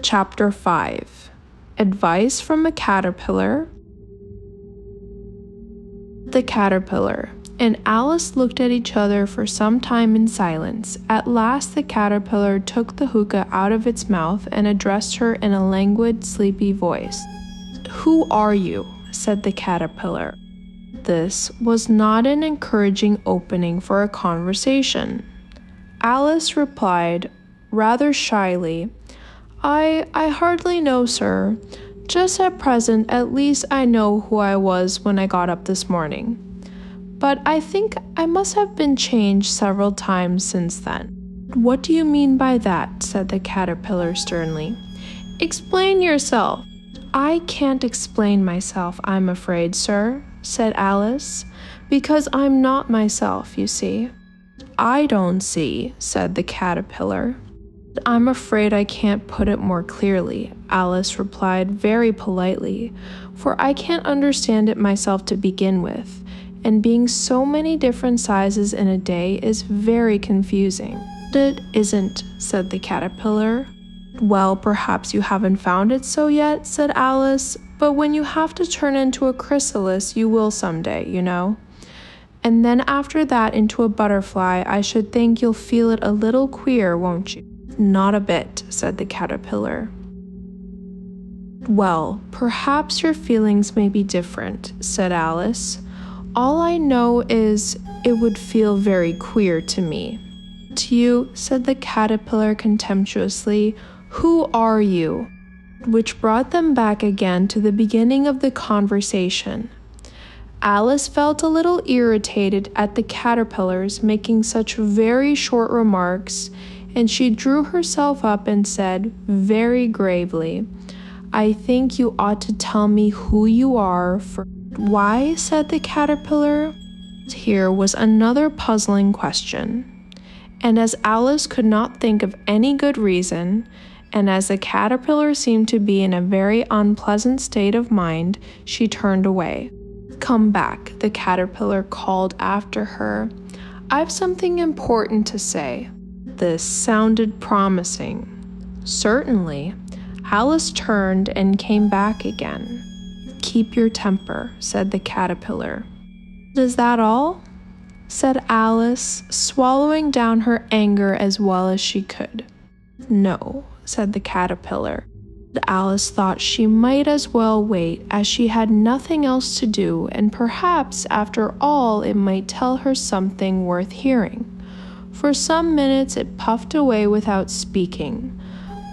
Chapter 5 Advice from a Caterpillar. The Caterpillar and Alice looked at each other for some time in silence. At last the caterpillar took the hookah out of its mouth and addressed her in a languid, sleepy voice. "Who are you?" said the caterpillar. This was not an encouraging opening for a conversation. Alice replied, rather shyly, I hardly know, sir. Just at present, at least I know who I was when I got up this morning. But I think I must have been changed several times since then." "What do you mean by that?" said the caterpillar sternly. "Explain yourself." "I can't explain myself, I'm afraid, sir," said Alice, "because I'm not myself, you see." "I don't see," said the caterpillar. "I'm afraid I can't put it more clearly," Alice replied very politely, "for I can't understand it myself to begin with, and being so many different sizes in a day is very confusing." "It isn't," said the caterpillar. "Well, perhaps you haven't found it so yet," said Alice, "but when you have to turn into a chrysalis, you will someday, you know. And then after that into a butterfly, I should think you'll feel it a little queer, won't you?" "Not a bit," said the caterpillar. "Well, perhaps your feelings may be different," said Alice. "All I know is it would feel very queer to me." "To you," said the caterpillar contemptuously, "who are you?" Which brought them back again to the beginning of the conversation. Alice felt a little irritated at the caterpillars making such very short remarks, and she drew herself up and said, very gravely, "I think you ought to tell me who you are for—" "Why?" said the caterpillar. Here was another puzzling question. And as Alice could not think of any good reason, and as the caterpillar seemed to be in a very unpleasant state of mind, she turned away. "Come back," the caterpillar called after her. "I've something important to say." This sounded promising. "Certainly." Alice turned and came back again. "Keep your temper," said the caterpillar. "Is that all?" said Alice, swallowing down her anger as well as she could. "No," said the caterpillar. Alice thought she might as well wait, as she had nothing else to do, and perhaps after all it might tell her something worth hearing. For some minutes it puffed away without speaking,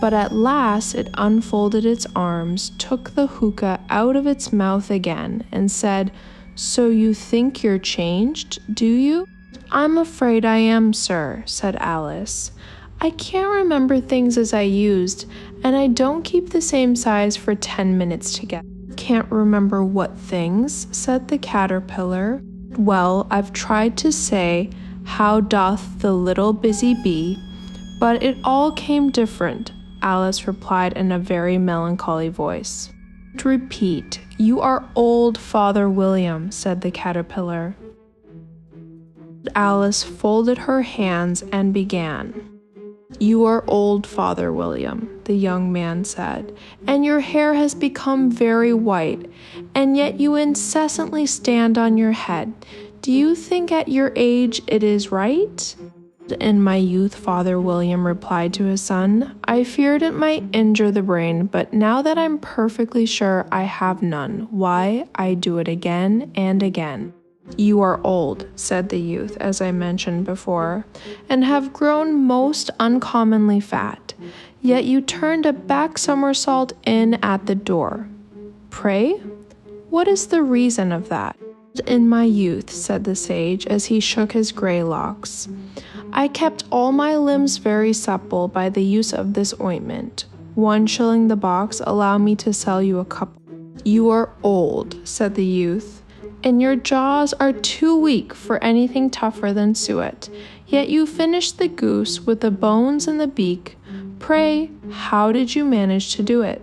but at last it unfolded its arms, took the hookah out of its mouth again, and said, "So you think you're changed, do you?" "I'm afraid I am, sir," said Alice. "I can't remember things as I used, and I don't keep the same size for 10 minutes together." "Can't remember what things?" said the caterpillar. "Well, I've tried to say, 'How doth the little busy bee?' but it all came different," Alice replied in a very melancholy voice. "Repeat, 'You are old, Father William,'" said the caterpillar. Alice folded her hands and began. "You are old, Father William," the young man said, "and your hair has become very white, and yet you incessantly stand on your head. Do you think at your age it is right?" "In my youth," Father William replied to his son, "I feared it might injure the brain, but now that I'm perfectly sure I have none, why, I do it again and again." "You are old," said the youth, as I mentioned before, "and have grown most uncommonly fat, yet you turned a back somersault in at the door. Pray, what is the reason of that?" "In my youth," said the sage, as he shook his grey locks, "I kept all my limbs very supple by the use of this ointment. 1 shilling the box, allow me to sell you a couple." "You are old," said the youth, "and your jaws are too weak for anything tougher than suet, yet you finished the goose with the bones and the beak. Pray, how did you manage to do it?"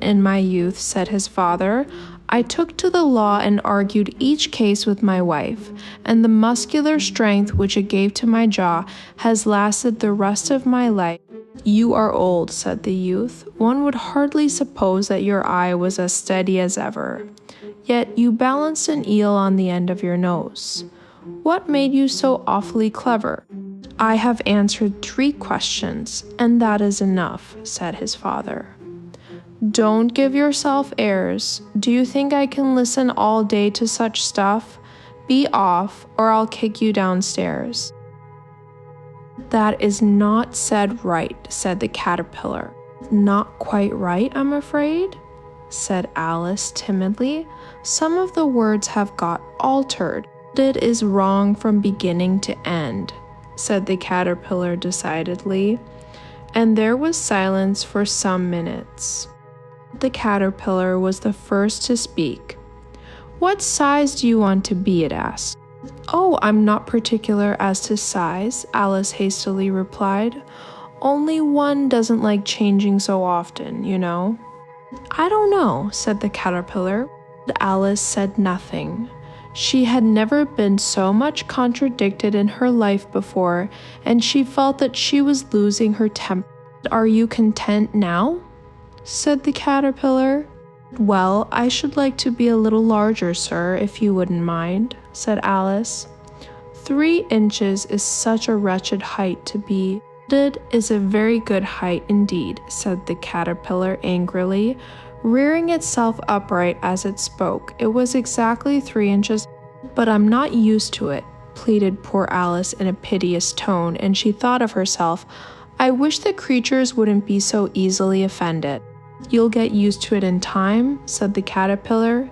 "In my youth," said his father, "I took to the law and argued each case with my wife, and the muscular strength which it gave to my jaw has lasted the rest of my life." "You are old," said the youth. "One would hardly suppose that your eye was as steady as ever. Yet you balanced an eel on the end of your nose. What made you so awfully clever?" "I have answered 3 questions, and that is enough," said his father. "Don't give yourself airs. Do you think I can listen all day to such stuff? Be off, or I'll kick you downstairs." "That is not said right," said the caterpillar. "Not quite right, I'm afraid," said Alice timidly. "Some of the words have got altered. It is wrong from beginning to end," said the caterpillar decidedly, and there was silence for some minutes. The caterpillar was the first to speak. "What size do you want to be?" it asked. "Oh, I'm not particular as to size," Alice hastily replied. "Only one doesn't like changing so often, you know." "I don't know," said the caterpillar. But Alice said nothing. She had never been so much contradicted in her life before, and she felt that she was losing her temper. "Are you content now?" said the caterpillar. "Well, I should like to be a little larger, sir, if you wouldn't mind," said Alice. 3 inches is such a wretched height to be. "It is a very good height indeed," said the caterpillar angrily, rearing itself upright as it spoke. "It was exactly 3 inches, but I'm not used to it," pleaded poor Alice in a piteous tone, and she thought of herself, "I wish the creatures wouldn't be so easily offended." "You'll get used to it in time," said the caterpillar,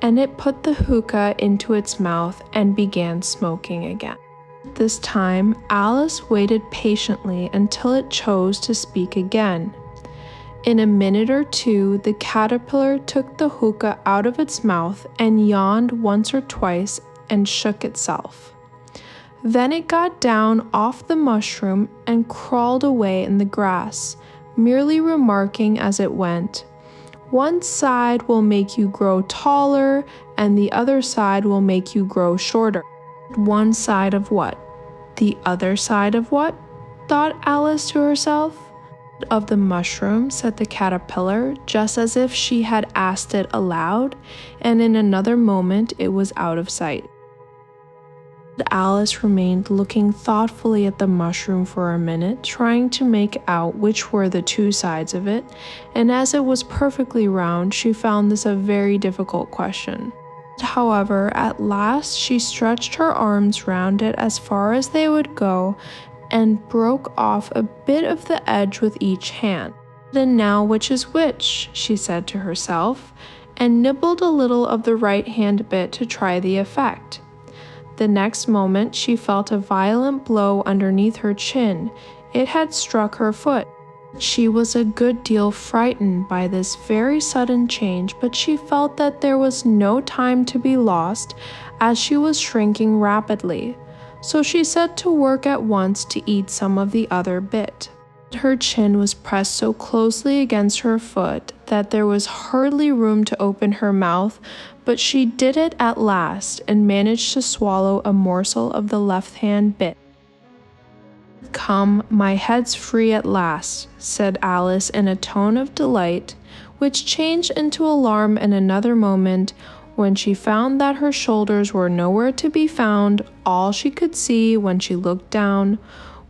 and it put the hookah into its mouth and began smoking again. This time, Alice waited patiently until it chose to speak again. In a minute or 2, the caterpillar took the hookah out of its mouth and yawned once or twice and shook itself. Then it got down off the mushroom and crawled away in the grass, merely remarking as it went, "One side will make you grow taller, and the other side will make you grow shorter." "One side of what? The other side of what?" thought Alice to herself. "Of the mushroom," said the caterpillar, just as if she had asked it aloud, and in another moment it was out of sight. Alice remained looking thoughtfully at the mushroom for a minute, trying to make out which were the 2 sides of it, and as it was perfectly round, she found this a very difficult question. However, at last she stretched her arms round it as far as they would go and broke off a bit of the edge with each hand. "And now which is which?" she said to herself, and nibbled a little of the right hand bit to try the effect. The next moment she felt a violent blow underneath her chin. It had struck her foot. She was a good deal frightened by this very sudden change, but she felt that there was no time to be lost, as she was shrinking rapidly. So she set to work at once to eat some of the other bit. Her chin was pressed so closely against her foot that there was hardly room to open her mouth, but she did it at last and managed to swallow a morsel of the left-hand bit. "Come, my head's free at last," said Alice in a tone of delight, which changed into alarm in another moment when she found that her shoulders were nowhere to be found. All she could see when she looked down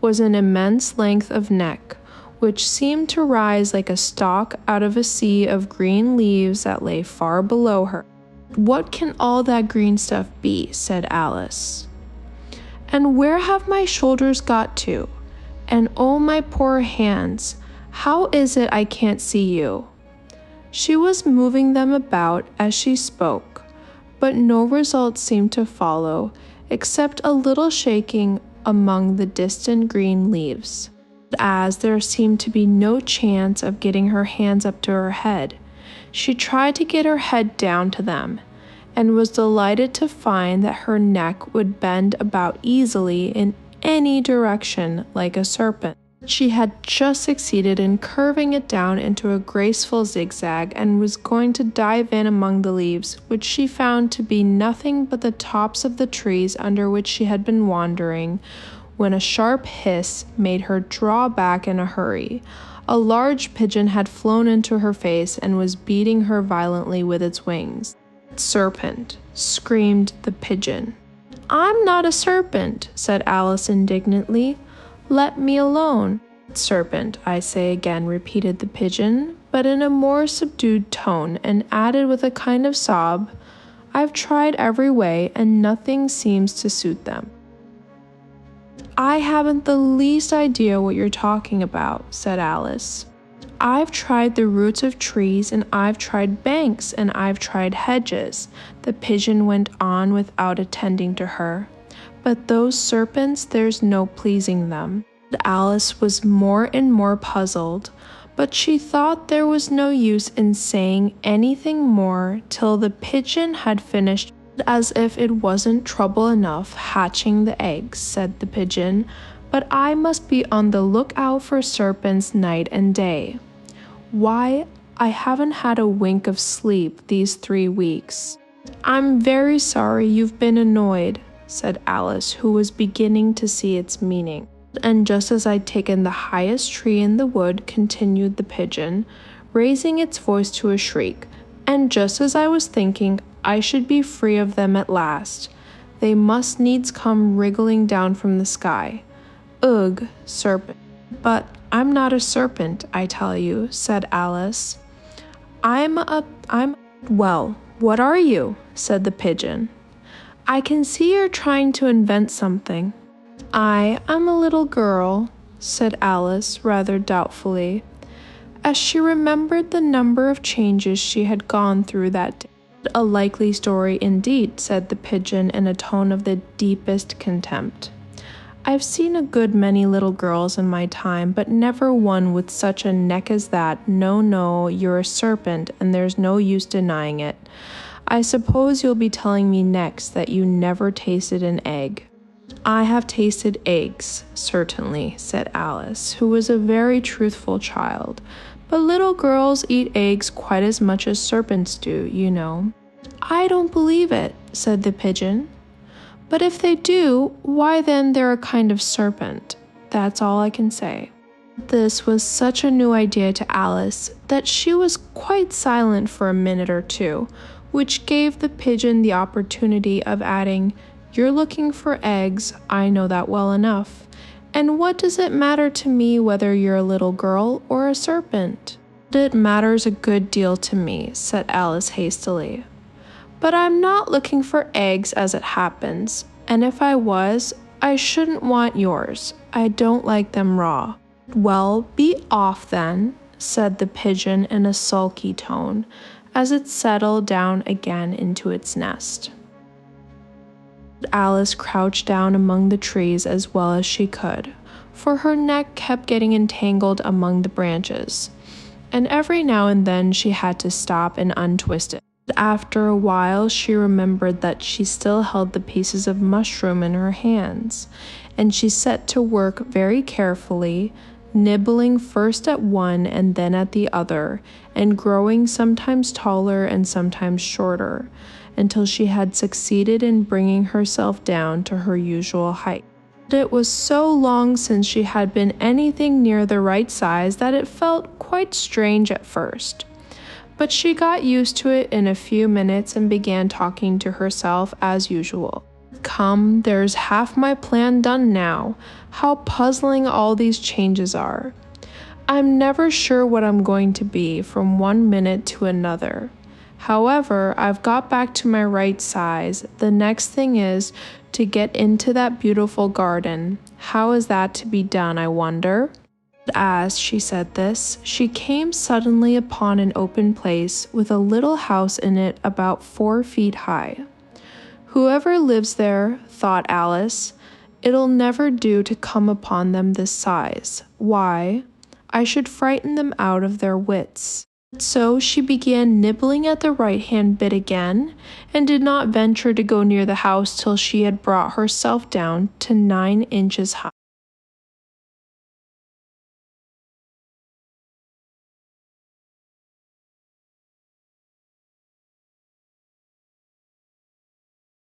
was an immense length of neck, which seemed to rise like a stalk out of a sea of green leaves that lay far below her. "What can all that green stuff be?" said Alice. "And where have my shoulders got to? And oh, my poor hands, how is it I can't see you?" She was moving them about as she spoke, but no result seemed to follow, except a little shaking among the distant green leaves. As there seemed to be no chance of getting her hands up to her head, she tried to get her head down to them, and was delighted to find that her neck would bend about easily in any direction like a serpent. She had just succeeded in curving it down into a graceful zigzag and was going to dive in among the leaves, which she found to be nothing but the tops of the trees under which she had been wandering, when a sharp hiss made her draw back in a hurry. A large pigeon had flown into her face and was beating her violently with its wings. "Serpent!" screamed the pigeon. "I'm not a serpent," said Alice indignantly. "Let me alone." "Serpent, I say again," repeated the pigeon, but in a more subdued tone, and added with a kind of sob, "I've tried every way, and nothing seems to suit them." "I haven't the least idea what you're talking about," said Alice. "I've tried the roots of trees, and I've tried banks, and I've tried hedges," the pigeon went on without attending to her. "But those serpents, there's no pleasing them." Alice was more and more puzzled, but she thought there was no use in saying anything more till the pigeon had finished. "As if it wasn't trouble enough hatching the eggs," said the pigeon, "but I must be on the lookout for serpents night and day. Why, I haven't had a wink of sleep these 3 weeks." "I'm very sorry you've been annoyed," said Alice, who was beginning to see its meaning. "And just as I'd taken the highest tree in the wood," continued the pigeon, raising its voice to a shriek, "and just as I was thinking I should be free of them at last, they must needs come wriggling down from the sky. Ugh, serpent! But I'm not a serpent, I tell you," said Alice. Well, what are you?" said the pigeon. "I can see you're trying to invent something." I'm a little girl," said Alice rather doubtfully, as she remembered the number of changes she had gone through that day. "A likely story indeed," said the pigeon in a tone of the deepest contempt. "I've seen a good many little girls in my time, but never one with such a neck as that. No, you're a serpent, and there's no use denying it. I suppose you'll be telling me next that you never tasted an egg." "I have tasted eggs, certainly," said Alice, who was a very truthful child, "but little girls eat eggs quite as much as serpents do, you know." "I don't believe it," said the pigeon. "But if they do, why then they're a kind of serpent. That's all I can say." This was such a new idea to Alice that she was quite silent for a minute or two, which gave the pigeon the opportunity of adding, "You're looking for eggs, I know that well enough. And what does it matter to me whether you're a little girl or a serpent?" "It matters a good deal to me," said Alice hastily. "But I'm not looking for eggs as it happens, and if I was, I shouldn't want yours. I don't like them raw." "Well, be off then," said the pigeon in a sulky tone, as it settled down again into its nest. Alice crouched down among the trees as well as she could, for her neck kept getting entangled among the branches, and every now and then she had to stop and untwist it. After a while she remembered that she still held the pieces of mushroom in her hands, and she set to work very carefully, nibbling first at one and then at the other, and growing sometimes taller and sometimes shorter, until she had succeeded in bringing herself down to her usual height. It was so long since she had been anything near the right size that it felt quite strange at first. But she got used to it in a few minutes and began talking to herself as usual. "Come, there's half my plan done now. How puzzling all these changes are. I'm never sure what I'm going to be from one minute to another. However, I've got back to my right size. The next thing is to get into that beautiful garden. How is that to be done, I wonder?" As she said this, she came suddenly upon an open place with a little house in it about 4 feet high. "Whoever lives there," thought Alice, "it'll never do to come upon them this size. Why, I should frighten them out of their wits." So she began nibbling at the right-hand bit again, and did not venture to go near the house till she had brought herself down to 9 inches high.